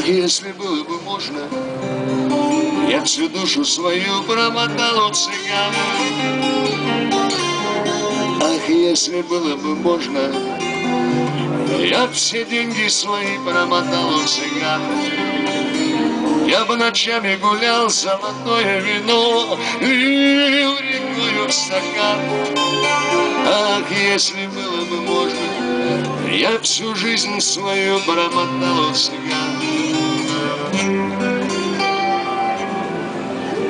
если было бы можно, я всю душу свою промотал у цыган. Ах, если было бы можно, я все деньги свои промотал у цыган. Я бы ночами гулял, золотое вино лил рекою в стакан. Ах, если было бы можно, я всю жизнь свою промотал у цыган.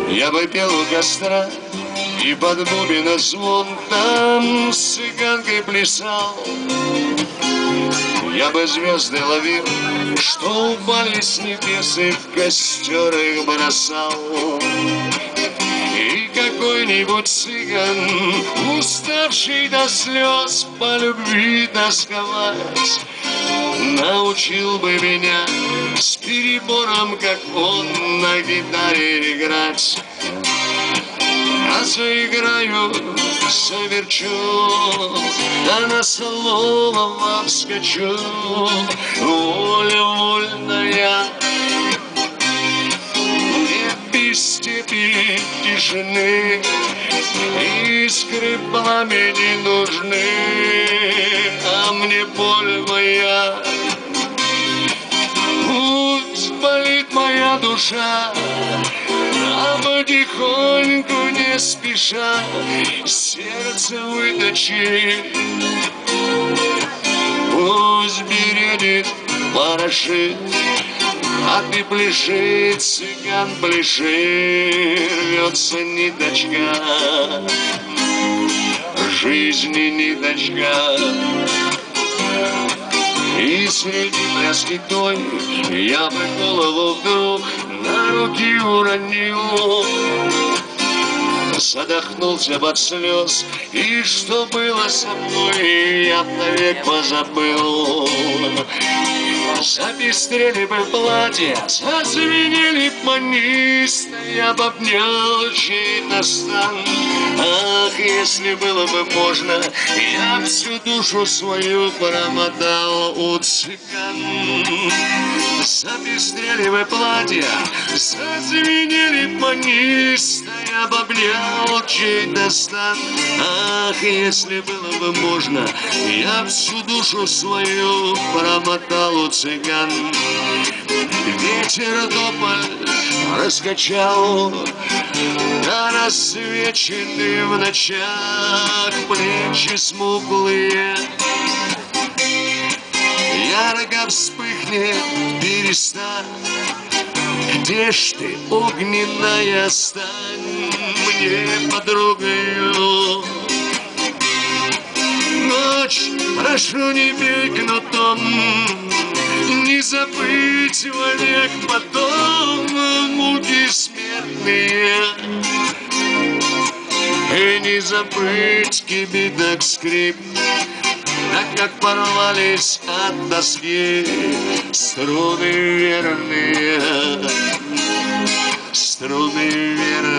Я бы пел у костра и под бубен звон там с цыганкой плясал. Я бы звезды ловил, что упали с небес, и в костер их бросал. И какой-нибудь цыган, уставший до слез, по любви тосковать, научил бы меня с перебором, как он, на гитаре играть. Я заиграю, заверчу, да на слово вам скачу. Воля вольная, мне без степи тишины, искры пламени нужны, а мне боль моя. Пусть болит моя душа, а потихоньку, не спеша, сердце выточи. Пусть бередит, порошит, а ты пляши, цыган, пляши. Рвется ниточка, жизни ниточка. И среди пляски той я бы голову вдруг на руки уронил. Задохнулся под слез, и что было со мной, я навек позабыл. Запестрели бы платья, зазвенели манисты, я бы обнял чей-то стан. Ах, если было бы можно, я всю душу свою промотал у цыган. Запестрели бы платья, зазвенели манисты, я бы обнял чей-то стан. Ах, если было бы можно, я всю душу свою промотал у цыган. Ветер тополь раскачал, да рассвечены в ночах плечи смуглые. Ярко вспыхнет береста, где ж ты, огненная, стань мне подругою. Ночь, прошу, не бей кнутом, не забыть вовек потом муки смертные. И не забыть кибиток скрип, так как порвались от тоски струны верные, струны верные.